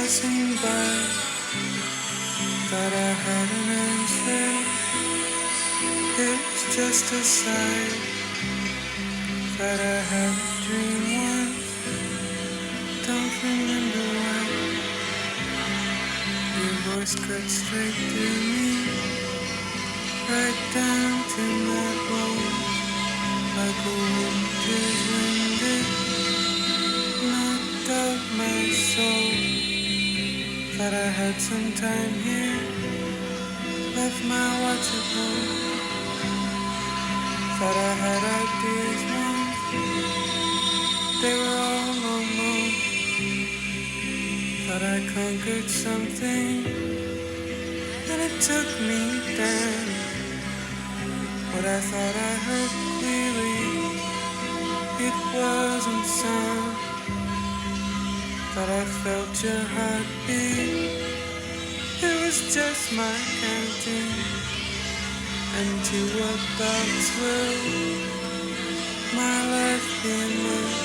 passing by, thought I had an answer. It's just a sigh. Thought I had a dream once, don't remember why. Your voice cut straight through me, right down to my bones, like a winter's wind. It knocked out my soul. Thought I had some time here, left my watch at home. Thought I had ideas once, they were all alone. Thought I conquered something, and it took me down. What I thought I heard clearly, it wasn't sound. Thought I felt your heartbeat, it was just my counting. And to what thoughts will my life be meant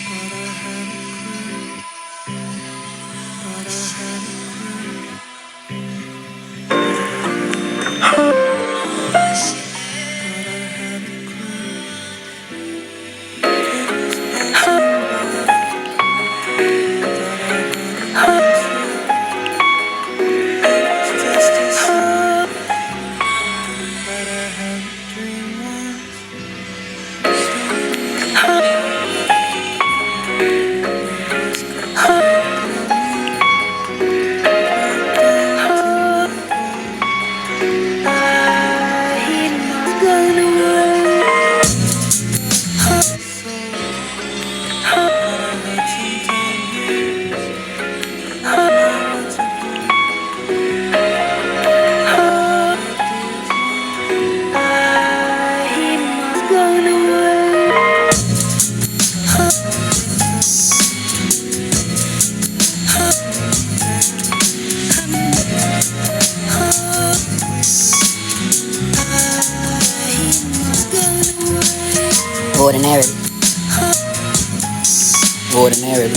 Thought I had a clue, thought I had a clue. Ordinarily, ordinarily,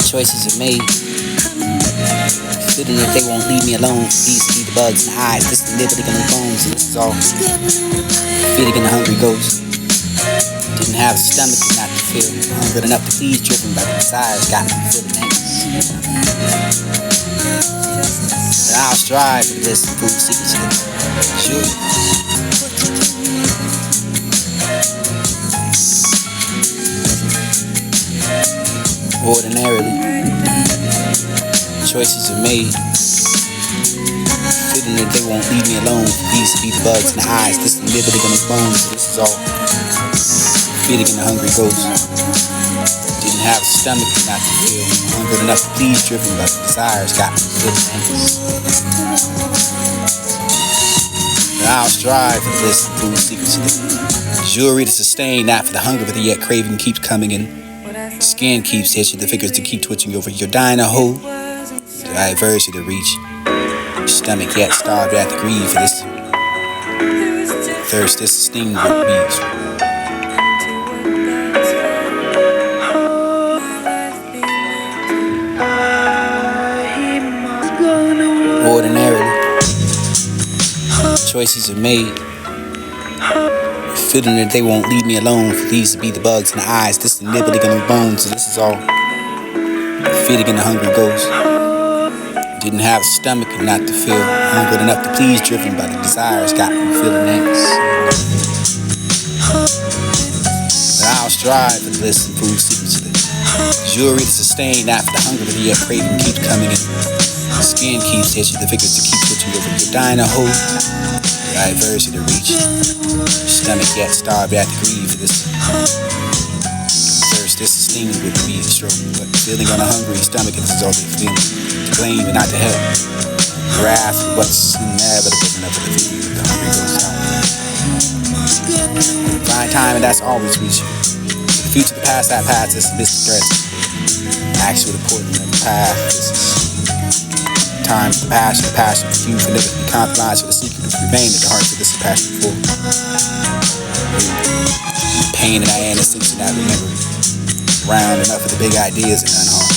choices are made. Feeling that they won't leave me alone. These be the bugs in the eyes, this the liberty in the bones, and this is all. Feeling in the hungry ghost. Didn't have a stomach not to feel. Hungry enough to please, driven by the desires, got me feeling anxious. But I'll strive for this and prove secrets to them. Sure. Ordinarily, choices are made. Feeling that they won't leave me alone. These be the bugs in the eyes, this is the liberty in the bones, this is all. Feeding in the hungry ghost. Didn't have a stomach not to feel. Hungry enough to please, driven by the desires, got me feeling anxious. But I'll strive for this and prove secrets to them. Jewelry to sustain, not for the hunger, but the yet craving keeps coming in. Skin keeps hitching, the fingers to keep twitching over. You're dying to hold, the adversity to reach. Your stomach yet starved at the greed for this thirst, this sting with beats. Ordinarily, choices are made. Feeling that they won't leave me alone. For these to be the bugs in the eyes, this is the nibbling in the bones, and this is all. Feeding in the hungry ghost. Didn't have a stomach not to feel. Hungry enough to please, driven by the desires, got me feeling anxious. But I'll strive for this and prove secrets to them. Jewelry to sustain, not for the hunger, but the yet craving keeps coming in. Skin keeps hitching, the fingers to keep twitching over. You're dying to hold, the adversity to reach. Your stomach yet starved at the greed for this thirst, this is stinging with the being stroke. But feeling on a hungry stomach, and this is all they feeling. To blame but not to help. Grasp what's inevitable enough for the feeling the hungry goes out. Find time, and that's always reaching. The future, the past, that past, this is the present. Actual the portent of the path, this is Time for the passion for you, for never to be compromised, for the secret to remain at the heart of this passion for pain and I innocence and I remember round enough of the big ideas and unharmed.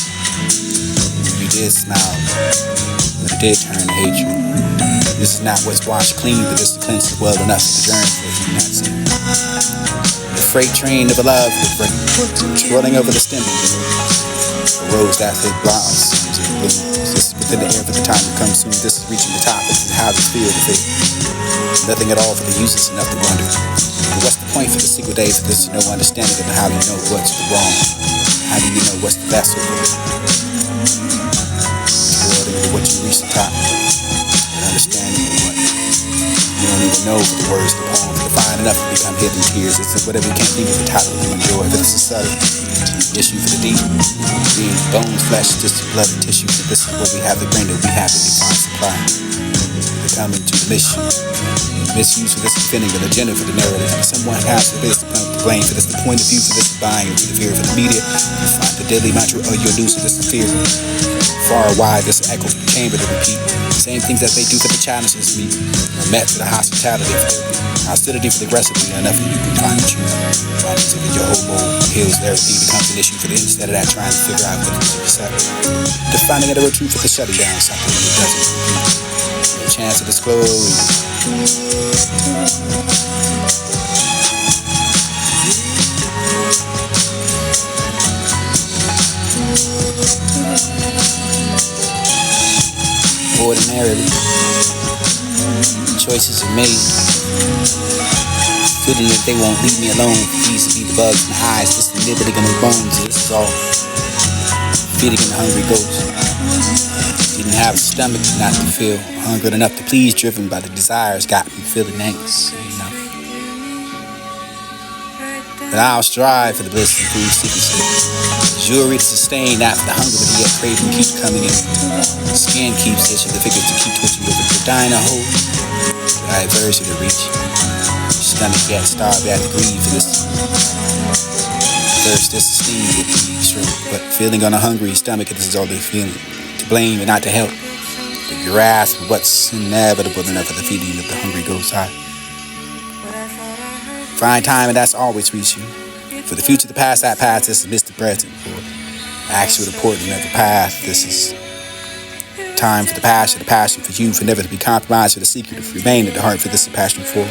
You did smile, but it did turn to hatred. This is not what's washed clean, but this cleanses well enough for the journey for you not seen. The freight train of a love, the freight twirling over the stem of the rose that they blossoms and blooms. This is within the air for the time to come soon. This is reaching the top. This is how this feel to fade. Nothing at all for the useless enough to wonder. But what's the point for the single day for this no understanding of how do you know what's the wrong? How do you know what's the vessel for the world over what you reach the top? And understanding of what you don't even know for the words, the poem, for the fine enough to become hidden tears. It's whatever you can't think of the title to enjoy. But it's a subtle issue for the deep. Being bones, flesh, just blood and tissue. So this is what we have the brain that we have to define supply. We're coming to the mission. Misuse for this defending of the agenda for the narrative. Someone has for this to blame for this, the point of view for this, buying into the fear for the media. You find the deadly mantra of your news for this, the fear. Far wide, this echo from the chamber to repeat. Same things that they do for the challenges meet. Are met for the hospitality for the hostility for the aggressivity. Enough that you can find the truth. Mountains of your whole mold heals everything becomes an issue for the instead of that trying to figure out what it is yourself. Defining it a real truth for the shutting down something that doesn't repeat. No chance to disclose. Ordinarily, choices are made. Feeling that they won't leave me alone. These be the bugs in the eyes, this is nibbling in the bones. This is all feeding in the hungry ghost. Didn't have a stomach not to feel hungry enough to please, driven by the desires, got me feeling anxious enough. But I'll strive for the bliss and food secrecy. Jewelry to sustain after the hunger, but yet craving keeps coming in. The skin keeps itching, the figures to keep twitching over your dying a hold. Diverse to reach. Stomach yet starved at the greed for this. Thirst, this esteem would be extreme, but feeling on a hungry stomach, this is all they're feeling. To blame and not to help. To grasp what's inevitable enough for the feeding of the hungry ghost eye. Find time and that's always reaching. For the future, the past, that past, this is Mr. Present. For actual reporting of the path, this is time for the passion for you, for never to be compromised, for the secret to remain at the heart, for this is passion for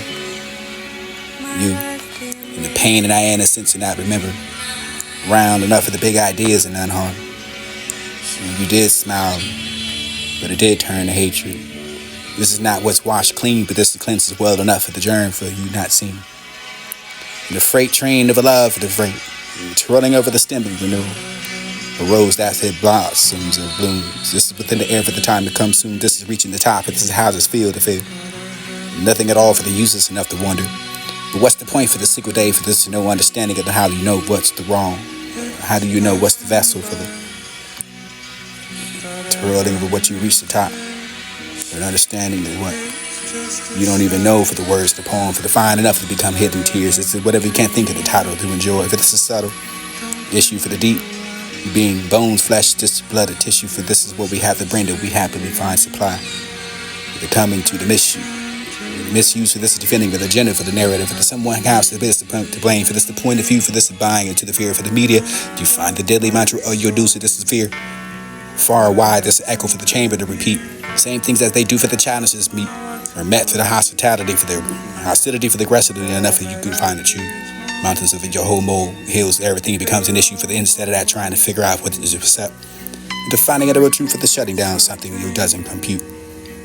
you. And the pain and I innocence and I remember round enough of the big ideas and unharmed. You did smile, but it did turn to hatred. This is not what's washed clean, but this cleanses well enough for the journey for you not seen. And the freight train of a love for the freight, twirling over the stem of the renewal. A rose that it blossoms and blooms. This is within the air for the time to come soon. This is reaching the top, and this is how this feel to feel. Nothing at all for the useless enough to wonder. But what's the point for the single day for this no understanding of how do you know what's the wrong? How do you know what's the vessel for the twirling over what you reach the top? An understanding of what you don't even know for the words, the poem, for the fine enough to become hidden tears. It's whatever you can't think of the title to enjoy. If it's a subtle issue for the deep, being bones, flesh, just blood and tissue. For this is what we have the brain that we happily find supply. The coming to the mission. The misuse for this is defending the agenda for the narrative. For the someone house for this to blame. For this the point of view. For this is buying into the fear for the media. You find the deadly mantra of your deuce. This is fear. Far wide, this echo for the chamber to repeat. Same things that they do for the challenges meet. Are met for the hospitality for their hostility for the aggressivity. Enough that you can find the truth. Mountains of your whole mold heals everything becomes an issue for the instead of that trying to figure out what is accept. Defining it a real truth for the shutting down something you doesn't compute.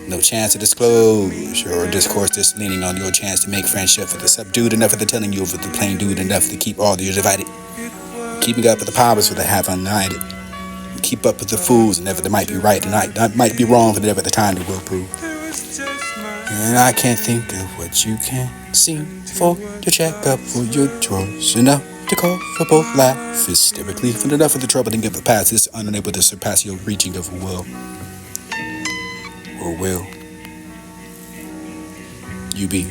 No chance of disclosure or discourse just leaning on your chance to make friendship for the subdued enough for the telling you over the plain dude enough to keep all the divided. Keeping up with the powers for the half united. Keep up with the fools and never they might be right and I might be wrong for never the time they will prove. And I can't think of what you can see for your checkup for your drawers. Enough to call for both laugh hysterically for enough of the trouble to give a pass. Is unable to surpass your reaching of will. Or will you be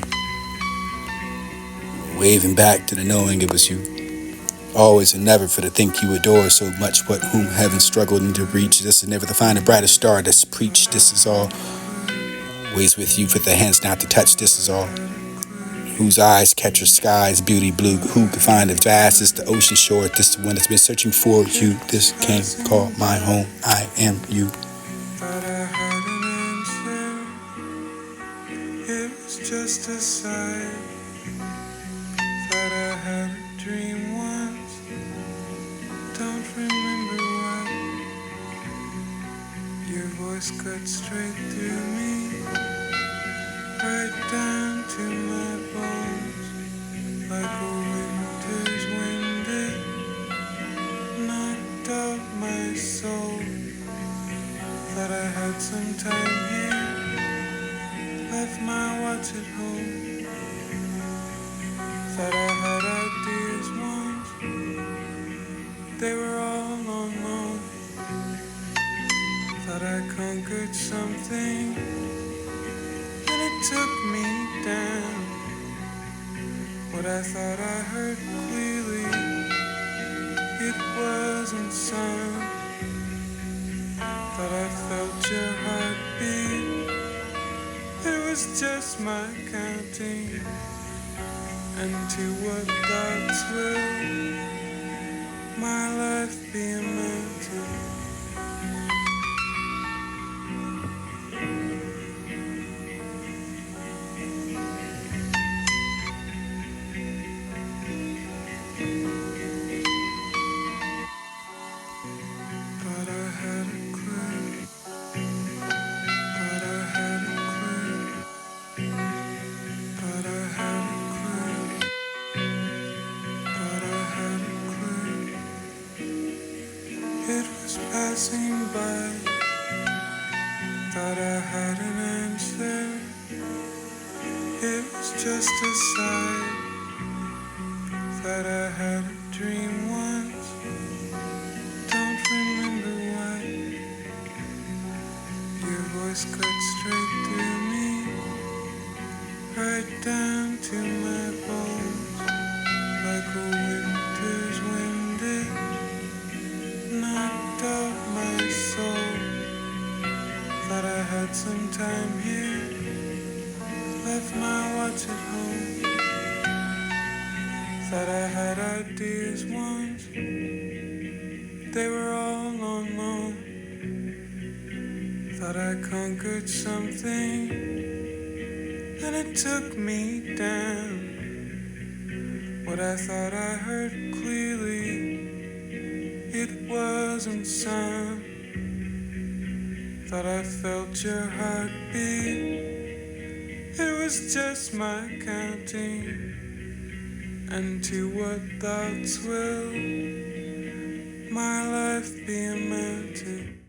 waving back to the knowing it was you? always and never for the think you adore so much, what whom heaven struggled to reach. This is never to find the brightest star that's preached. This is all ways with you for the hands not to touch. This is all whose eyes catch your sky's beauty blue. Who can find the vastest, the ocean shore? This is the one that's been searching for you. This can call my home. I am you. Thought I had an answer. It was just a sigh. Thought I had a dream once. Don't remember what. Your voice cut straight through me, right down to my bones, like a winter's wind. It knocked out my soul. Thought I had some time here, left my watch at home. Thought I had ideas once, they were all on loan. Thought I conquered something, and it took me down. What I thought I heard clearly, it wasn't sound. Thought I felt your heartbeat, it was just my counting. And to what thoughts will my life be amounting? Thought I had a clue. Thought I had a clue. Thought I had a clue. Thought I had a clue. It was passing by. Thought I had an answer. It was just a sigh. Thought I had a dream once. Don't remember why. Your voice cut straight through me, right down to my bones, like a winter's wind. It knocked out my soul. Thought I had some time here, left my watch at home. Thought I had ideas once, they were all on loan. Thought I conquered something, and it took me down. What I thought I heard clearly, it wasn't sound. Thought I felt your heartbeat, it was just my counting. And to what thoughts will my life be amounting?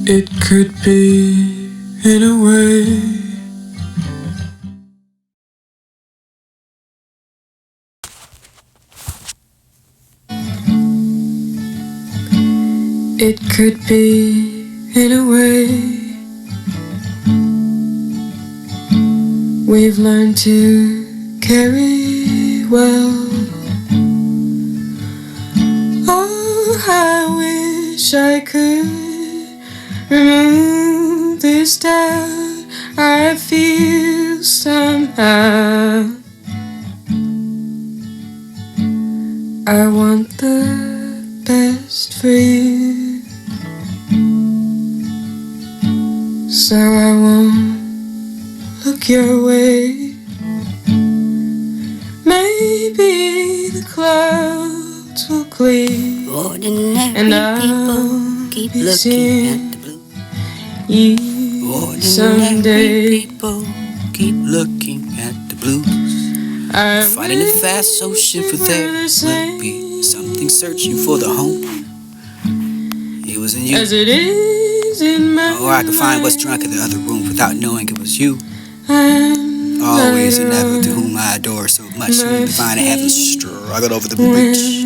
It could be in a way. It could be in a way. We've learned to carry well. Oh, I wish I could remove this doubt I feel somehow. I want the best for you, so I won't look your way. Maybe the clouds will clear, and I'll keep be looking seeing at the blue. you Ordinary someday. people keep looking at the blues. I'm Fighting the vast ocean, for there will be something searching for the home. It was in you. as it is in my Or I could find what's drunk in the other room without knowing it was you. mind. Always and never, to whom I adore so much, who divine heaven struggled over the breach.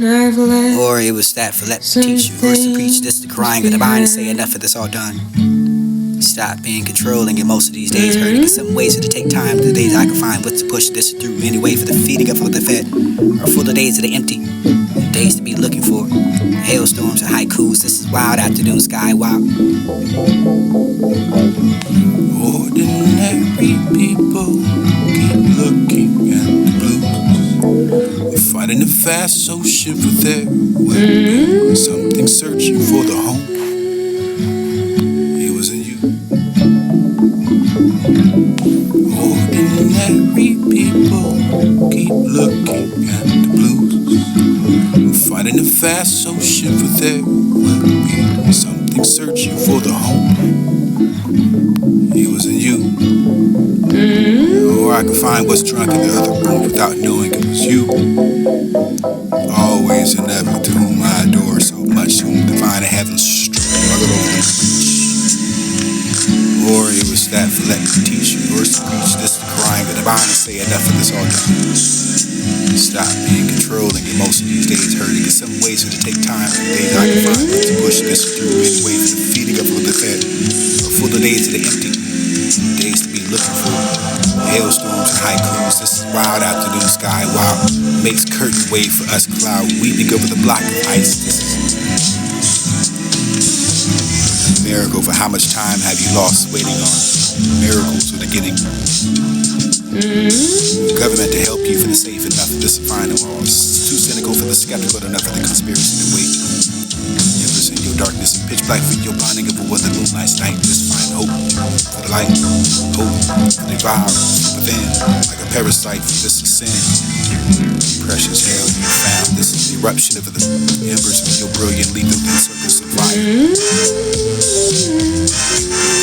I've let Or it was that for let me teach you, verse to preach, this the crying of the mind, and say enough of this all done. Stop being controlling and most of these days hurting. In some ways to take time. The days I can find what's to push this through anyway, for the feeding of the fed, or for the days of the empty, the days to be looking for. Hailstorms and haikus. This is wild afternoon sky. Wow. Ordinary people keep looking at the blues. We're fighting the vast ocean for their well-being. Something searching for the home. It was in you. Ordinary people keep looking at the blues. We're fighting the vast ocean for their well-being. Something searching for the home. It was in you. Or I could find what's drunk in the other room without knowing it was you. Always and ever to whom I adore so much, whom divine and heaven struggle over the breach. Or it was that for let me teach you, or to preach this to crying, but divine and say enough of this all done. Stop being controlling and most of these days hurting. In some ways to take time for the days I can find to push this through anyway, for the feeding of the fed, or for the days of the empty, days to be looking for. Hailstorms and haikus. This is wild afternoon sky. Wow, makes curtain wave for us cloud weeping over the block of ice. This is a miracle. For how much time have you lost waiting on miracles are beginning? The government to help you for the safe enough of this final loss. Too cynical for the skeptical, enough of the conspiracy to wait. Embers in your darkness and pitch black for your blinding of a weather moonlight's night. Just find hope for the light, hope for the vibe from within, like a parasite for this sin. Precious hell you found. This is the eruption of the embers of your brilliant lethal circus of fire.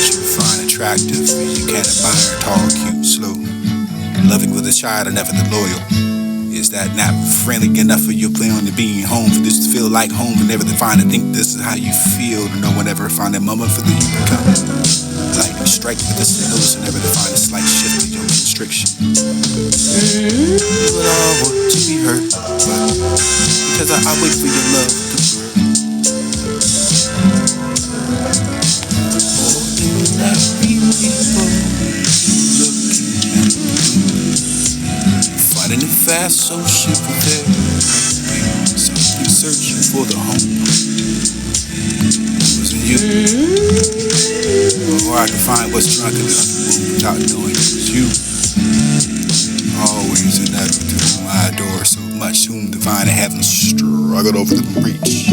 You find attractive, you can't admire, tall, cute, slow. Loving with a child and never the loyal. Is that not friendly enough for your plan on being home? For this to feel like home and never define to think this is how you feel. To no one ever find that moment for the you become. Lightning strike with the signals and never define a slight shift in your constriction. You would all want to be hurt, but because I wait for your love to burn. Ordinary people looking at you. Fighting the vast ocean for their something searching for the home. It was in you. Or I could find what's drunk in the other room without knowing it was you. Always and ever to whom I adore so much, whom divine and heaven struggled over the breach.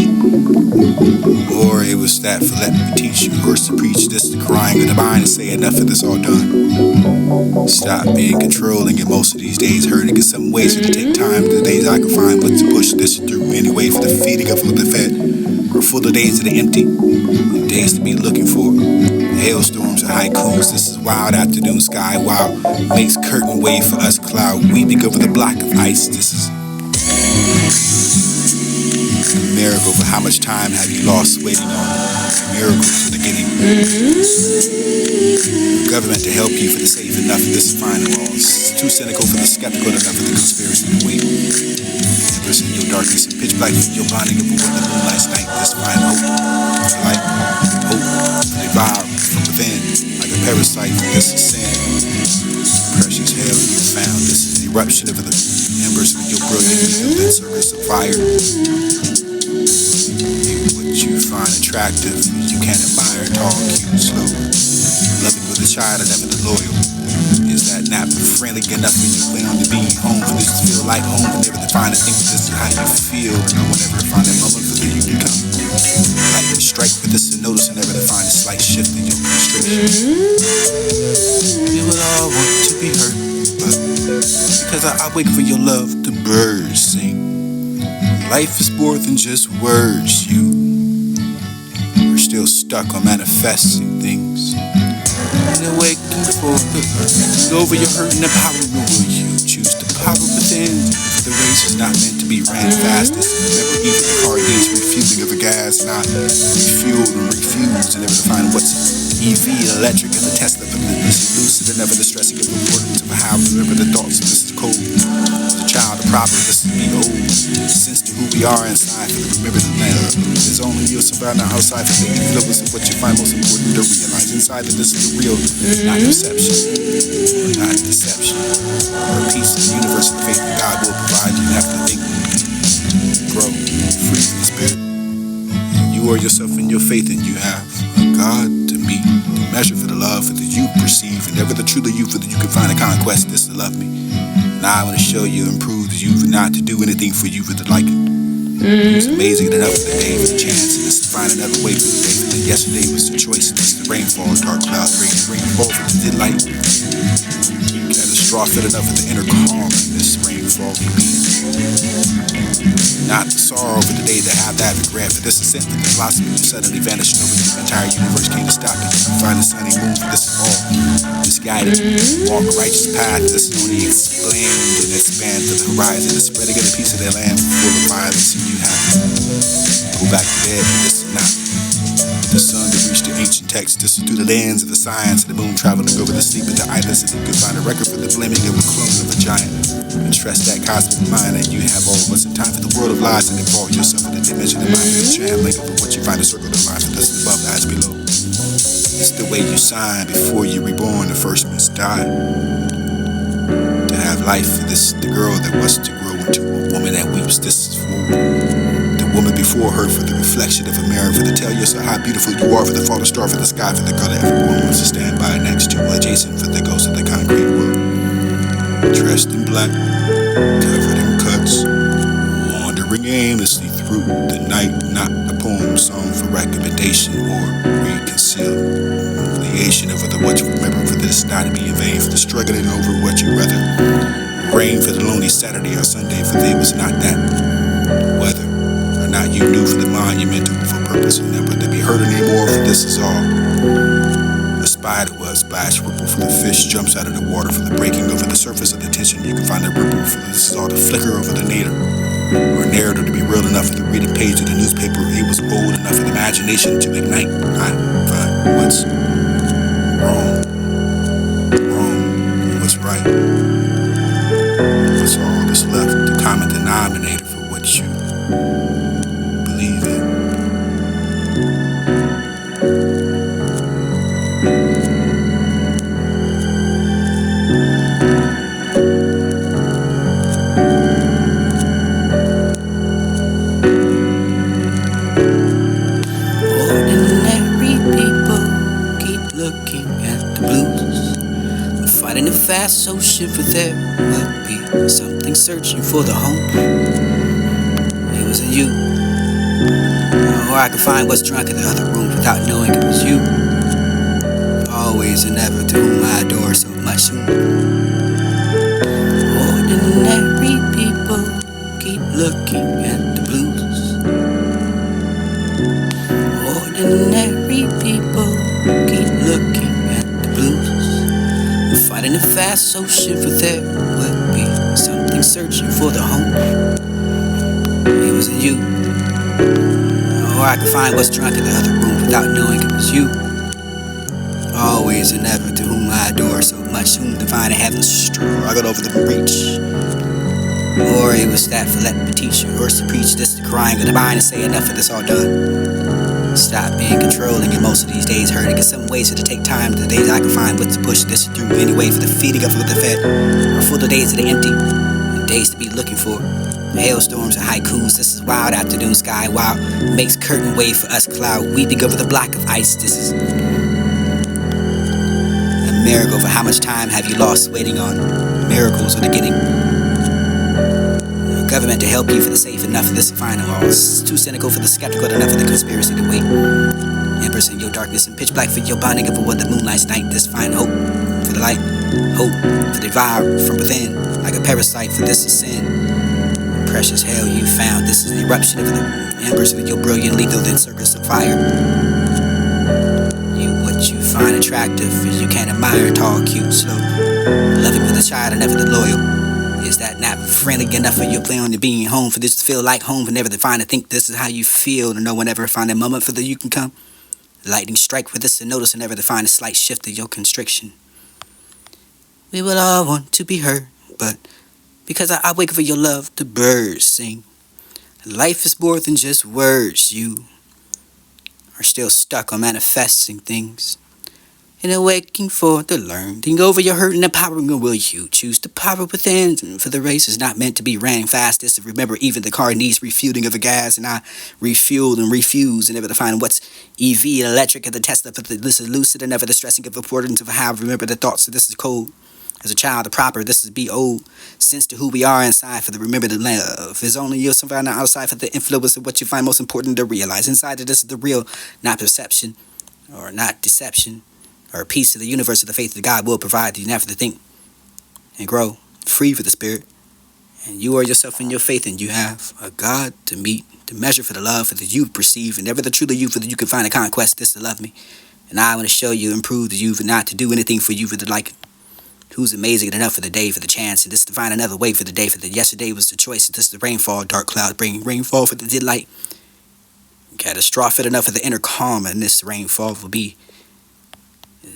Or it was that for let me teach you, worse to preach this to crying with the mind and say enough of this all done. Stop being controlling and most of these days hurting. In some ways to take time to the days I can find what to push this through anyway, for the feeding of the fed, or for the days of the empty, the days to be looking for. Hailstorms and haikus. This is wild afternoon sky. Wow, makes curtain wave for us cloud weeping over the block of ice. This is a miracle. For how much time have you lost waiting on miracles at the beginning? The government to help you for the safe enough of this final loss. Too cynical for the skeptical, enough of the conspiracy to wait. Embers in your darkness and pitch black for your blinding of a winter moonlight's night. This find hope for light, hope for the vibe from within, like a parasite from this sin. Precious hell you found. This is the eruption of the embers of your brilliant lit circus of fire. What you find attractive, you can't admire, tall, cute, slow. Loving with a child and never the loyal. Is that not friendly enough when you plan on to being home? For this to feel like home and never define to think this is how you feel. No one ever find that moment for the you become. Lightning strike with this and notice and never define a slight shift in your constriction. You would all want to be hurt, but because I wait for your love to birds sing. Life is more than just words. You're still stuck on manifesting things. And awaken for the earth. Over your hurt and the power will you choose the power within. The race is not meant to be ran fastest. Never even the car needs refueling of the gas. Not refueled and refused. And never define what's EV, electric, and the Tesla. But this is lucid and never the stressing of importance of how. Remember the thoughts of this cold. The child, the proper, this is be old. Since to who we we are inside. Remember the land. There's only you surrounding outside for the influence of what you find most important to realize inside that this is the real, not perception, or not deception, or a piece of the universe of faith that God will provide you. You have to think, grow, free from the spirit. You are yourself in your faith, and you have a God to meet, to measure for the love for that you perceive, and ever the truly you for that you can find a conquest. This to love me. Now I want to show you and prove to you for not to do anything for you for the like it. It was amazing enough for the day for the chance, and this to find another way for the day. For the yesterday was the choice, and this the rainfall, dark clouds, rainfall for the delight. You had a straw fit enough for the inner calm, and this rainfall can be. Not the sorrow for the day to have that regret, for this ascent for the philosophy you suddenly vanishing over the entire universe came to stop it. You find the sunny moon, for this is all misguided. Walk a righteous path, this is only explained and expand to the horizon, the spreading of a piece of their land full of violence, and you have to go back to bed, but this is not the sun to reach the ancient text. This is through the lens of the science of the moon traveling over the sleep of the eyeless, and you can find a record for the blaming of a clone of a giant. And trust that cosmic mind, and you have all what's in time for the world of lies, and involve yourself in the dimension of mind of the trend link over what you find a circle of life, and this above lies below. It's the way you sign before you're reborn. The first must die to have life. This the girl that was to grow into a woman that weeps. This is for the woman before her, for the reflection of a mirror, for to tell yourself how beautiful you are, for the fallen star, for the sky, for the girl that everyone wants to stand by next to, adjacent for the ghost of the concrete world. Dressed in black, covered in cuts, wandering aimlessly through the night. Not a poem song for recommendation or reconciliation over the what you remember, for this not to be in vain, for the struggling over what you rather. Rain for the lonely Saturday or Sunday, for they was not that. Whether or not you knew for the monumental for purpose, and never to be heard anymore, for this is all. A spider was splash ripple, for the fish jumps out of the water, for the breaking over the surface of the tension. You can find a ripple, for this is all the flicker over the nadir, or a narrative to be real enough for the reading page of the newspaper. It was bold enough for the imagination to ignite. I find what's wrong, and what's right. What's all that's left, the common denominator for what you believe in. Fighting a fast ocean, for there will be something searching for the home. It was in you. Or I could find what's drunk in the other room without knowing it was you. Always and ever to whom I adore so much. Ordinary people keep looking at the blues. Ordinary people keep looking at the blues. Fighting a fast ocean, for there will be something searching for the home. It was in you. Or I could find what's drunk in the other room without knowing it was you. Always and ever to whom I adore so much, whom divine heaven struggled over the breach. Or it was that for let me teach you, or to preach this the crying of the mind and say enough of this all done. Stop being controlling, and most of these days hurting. In some ways, to take time to the days I can find what to push this through anyway, for the feeding of the fed, or for the days of the empty, and days to be looking for. Hailstorms and haikus, this is wild afternoon sky, wow, makes curtain wave for us cloud, weeping over the block of ice. This is a miracle. For how much time have you lost waiting on miracles or the getting government to help you for the safe enough for this final all. It's too cynical for the skeptical, enough for the conspiracy to wait. Embers in your darkness and pitch black for your bonding over what the moonlight's night. This fine hope for the light, hope for the devour from within, like a parasite for this is sin. Precious hell you found, this is the eruption of the embers of your brilliant lethal then circus of fire. You what you find attractive, as you can't admire, tall, cute, slow, loving for the child and never the loyal. Is that not friendly enough for your plan to being home, for this to feel like home, for never to find to think this is how you feel, to no one ever find a moment for that you can come? Lightning strike for this to notice and never to find a slight shift of your constriction. We will all want to be heard, but because I wait for your love, the birds sing. Life is more than just words. You are still stuck on manifesting things and awaking for the learning over your hurt and empowering your will. You choose the power within. For the race is not meant to be ran fast. It's to remember even the car needs refueling of the gas, and I refueled and refuse and never define what's EV and electric and the Tesla for this is lucid and never the stressing of importance of how remember the thoughts. So this is cold. As a child, the proper, this is be old. Sense to who we are inside for the remember the love. Is only you surround outside for the influence of what you find most important to realize. Inside of this is the real, not perception or not deception, or a piece of the universe of the faith that God will provide. You never to think and grow free for the spirit. And you are yourself in your faith, and you have a God to meet, to measure for the love for the you perceive, and never the truly you for that you can find a conquest. This to love me. And I want to show you, improve the you for not to do anything for you for the like. Who's amazing enough for the day, for the chance, and this to find another way for the day, for the yesterday was the choice, and this is the rainfall, dark cloud, bring rainfall for the delight. Catastrophic enough for the inner calm, and this rainfall will be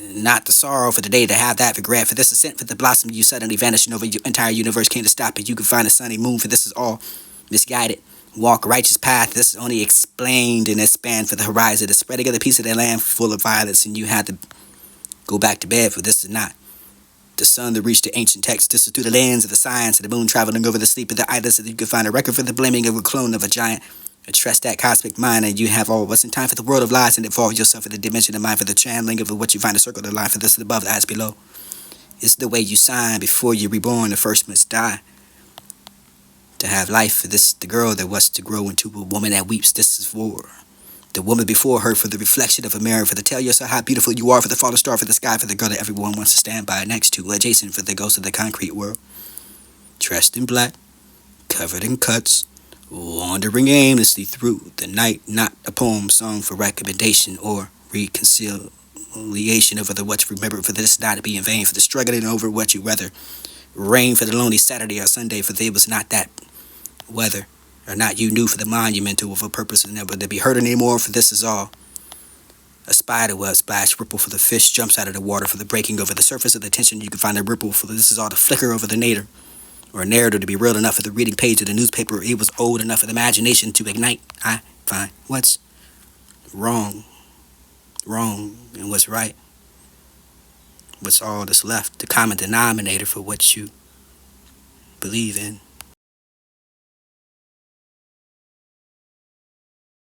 not the sorrow for the day to have that regret. For this ascent for the blossom you suddenly vanishing over your entire universe came to stop it. You can find a sunny moon, for this is all misguided. Walk a righteous path. This is only explained in a span for the horizon. The spreading of the piece of the land full of violence, and you had to go back to bed. For this is not the sun that reached the ancient text. This is through the lands of the science of the moon traveling over the sleep of the eyelets, so that you can find a record for the blaming of a clone of a giant. Trust that cosmic mind, and you have all what's in time for the world of lies, and involve yourself in the dimension of mind for the channeling of what you find a circle of life for this is above, the eyes below. It's the way you sign before you're reborn, the first must die. To have life for this, the girl that was to grow into a woman that weeps, this is for the woman before her, for the reflection of a mirror, for the tell yourself how beautiful you are, for the fallen star, for the sky, for the girl that everyone wants to stand by next to, adjacent for the ghost of the concrete world. Dressed in black, covered in cuts, wandering aimlessly through the night, not a poem sung for recommendation or reconciliation over the what you remember, for this not to be in vain, for the struggling over what you weather, rain for the lonely Saturday or Sunday, for there was not that weather, or not you knew for the monumental of a purpose and never to be heard anymore, for this is all a spider web splash ripple, for the fish jumps out of the water, for the breaking over the surface of the tension you can find a ripple, for this is all the flicker over the nadir, or a narrative to be real enough for the reading page of the newspaper. It was old enough for the imagination to ignite. I find what's wrong, and what's right. What's all that's left, the common denominator for what you believe in.